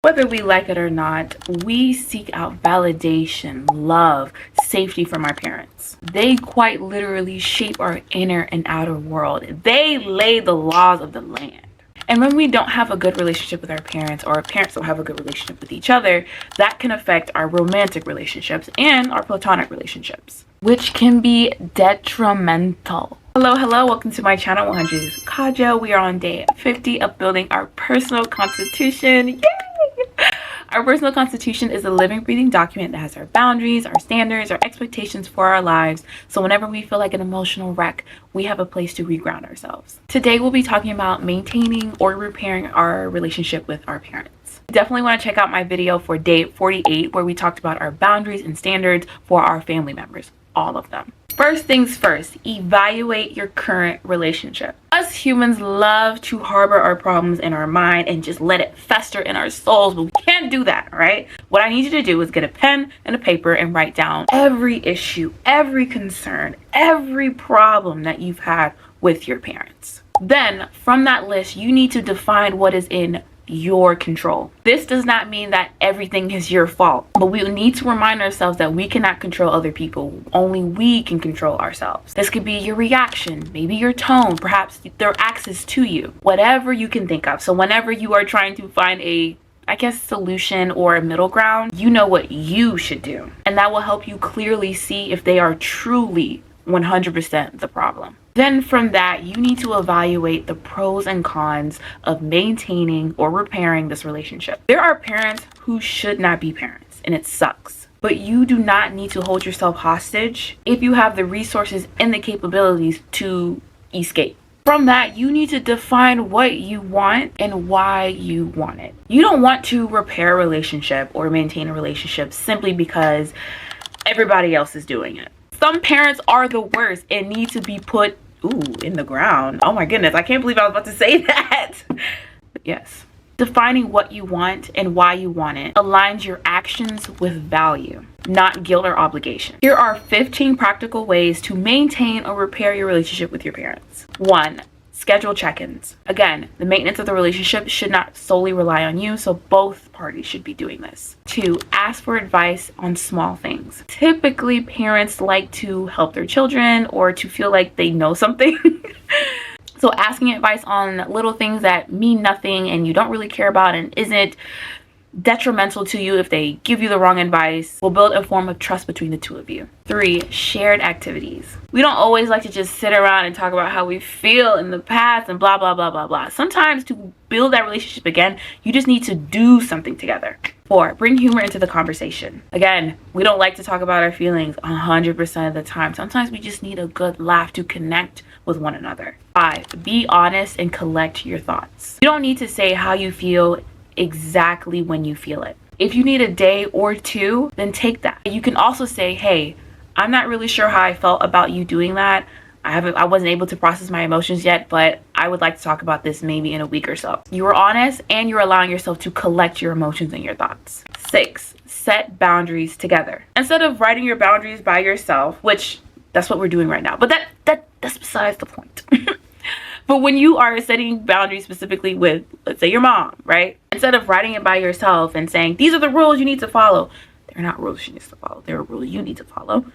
Whether we like it or not, we seek out validation, love, safety from our parents. They quite literally shape our inner and outer world. They lay the laws of the land. And when we don't have a good relationship with our parents, or our parents don't have a good relationship with each other, that can affect our romantic relationships and our platonic relationships, which can be detrimental. Hello, welcome to my channel. 100 is Kaja. We are on day 50 of building our personal constitution. Yay! Our personal constitution is a living, breathing document that has our boundaries, our standards, our expectations for our lives. So whenever we feel like an emotional wreck, we have a place to reground ourselves. Today, we'll be talking about maintaining or repairing our relationship with our parents. Definitely want to check out my video for day 48, where we talked about our boundaries and standards for our family members, all of them. First things first, evaluate your current relationship. Us humans love to harbor our problems in our mind and just let it fester in our souls, but we can't do that, all right? What I need you to do is get a pen and a paper and write down every issue, every concern, every problem that you've had with your parents. Then, from that list, you need to define what is in your control. This does not mean that everything is your fault, but we need to remind ourselves that we cannot control other people. Only we can control ourselves. This could be your reaction, maybe your tone, perhaps their access to you, whatever you can think of. So whenever you are trying to find a solution or a middle ground, you know what you should do, and that will help you clearly see if they are truly 100% the problem. Then from that, you need to evaluate the pros and cons of maintaining or repairing this relationship. There are parents who should not be parents, and it sucks. But you do not need to hold yourself hostage if you have the resources and the capabilities to escape. From that, you need to define what you want and why you want it. You don't want to repair a relationship or maintain a relationship simply because everybody else is doing it. Some parents are the worst and need to be put in the ground. Oh my goodness, I can't believe I was about to say that. But yes, defining what you want and why you want it aligns your actions with value, not guilt or obligation. Here are 15 practical ways to maintain or repair your relationship with your parents. 1. Schedule check-ins. Again, the maintenance of the relationship should not solely rely on you, so both parties should be doing this. 2. Ask for advice on small things. Typically, parents like to help their children or to feel like they know something. So asking advice on little things that mean nothing and you don't really care about and isn't detrimental to you if they give you the wrong advice will build a form of trust between the two of you. 3. Shared activities. We don't always like to just sit around and talk about how we feel in the past and blah, blah, blah, blah, blah. Sometimes to build that relationship again, you just need to do something together. 4. Bring humor into the conversation. Again, we don't like to talk about our feelings 100% of the time. Sometimes we just need a good laugh to connect with one another. 5. Be honest and collect your thoughts. You don't need to say how you feel exactly when you feel it. If you need a day or two, then take that. You can also say, hey, I'm not really sure how I felt about you doing that. I wasn't able to process my emotions yet, but I would like to talk about this maybe in a week or so. You are honest and you're allowing yourself to collect your emotions and your thoughts. 6. Set boundaries together. Instead of writing your boundaries by yourself, which that's what we're doing right now, but that's besides the point. But when you are setting boundaries specifically with, let's say, your mom, right? Instead of writing it by yourself and saying, these are the rules you need to follow. They're not rules she needs to follow. They're rules you need to follow.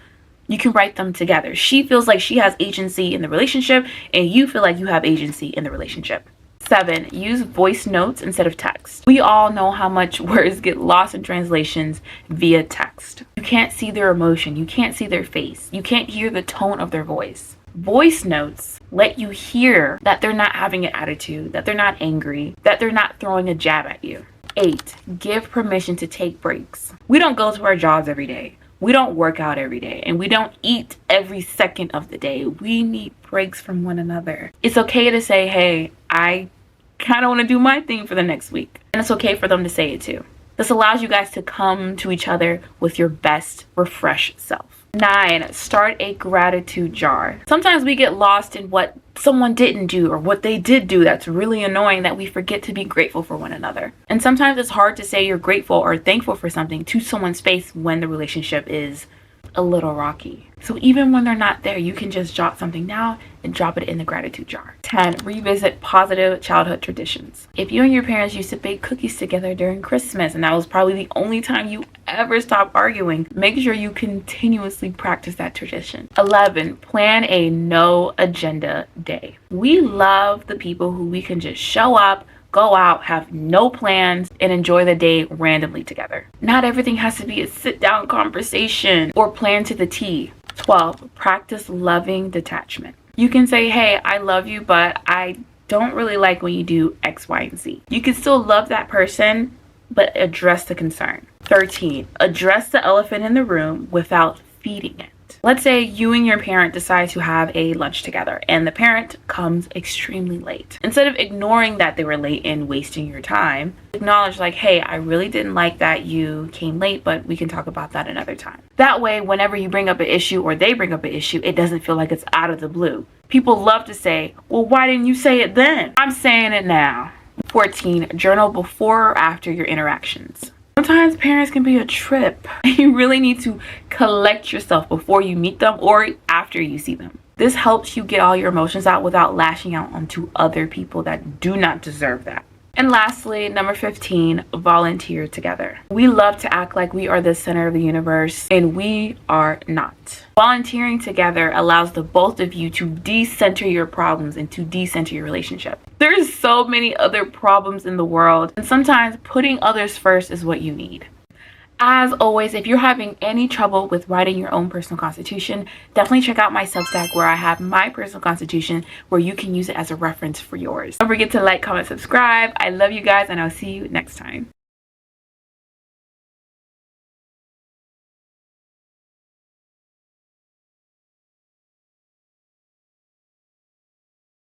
You can write them together. She feels like she has agency in the relationship and you feel like you have agency in the relationship. 7. Use voice notes instead of text. We all know how much words get lost in translations via text. You can't see their emotion. You can't see their face. You can't hear the tone of their voice. Voice notes let you hear that they're not having an attitude, that they're not angry, that they're not throwing a jab at you. 8. Give permission to take breaks. We don't go to our jobs every day. We don't work out every day, and we don't eat every second of the day. We need breaks from one another. It's okay to say, hey, I kind of want to do my thing for the next week. And it's okay for them to say it too. This allows you guys to come to each other with your best, refreshed self. 9. Start a gratitude jar. Sometimes we get lost in what someone didn't do or what they did do that's really annoying that we forget to be grateful for one another. And sometimes it's hard to say you're grateful or thankful for something to someone's face when the relationship is a little rocky. So even when they're not there, you can just jot something down and drop it in the gratitude jar. 10, revisit positive childhood traditions. If you and your parents used to bake cookies together during Christmas, and that was probably the only time you ever stopped arguing, make sure you continuously practice that tradition. 11, plan a no agenda day. We love the people who we can just show up, go out, have no plans, and enjoy the day randomly together. Not everything has to be a sit-down conversation or planned to the T. 12, practice loving detachment. You can say, hey, I love you, but I don't really like when you do X, Y, and Z. You can still love that person, but address the concern. 13, address the elephant in the room without feeding it. Let's say you and your parent decide to have a lunch together and the parent comes extremely late. Instead of ignoring that they were late and wasting your time, acknowledge like, hey, I really didn't like that you came late, but we can talk about that another time. That way, whenever you bring up an issue or they bring up an issue, it doesn't feel like it's out of the blue. People love to say, well, why didn't you say it then? I'm saying it now. 14, journal before or after your interactions. Sometimes parents can be a trip. You really need to collect yourself before you meet them or after you see them. This helps you get all your emotions out without lashing out onto other people that do not deserve that. And lastly, number 15, volunteer together. We love to act like we are the center of the universe, and we are not. Volunteering together allows the both of you to decenter your problems and to decenter your relationship. There's so many other problems in the world, and sometimes putting others first is what you need. As always, if you're having any trouble with writing your own personal constitution, definitely check out my Substack where I have my personal constitution where you can use it as a reference for yours. Don't forget to like, comment, subscribe. I love you guys, and I'll see you next time.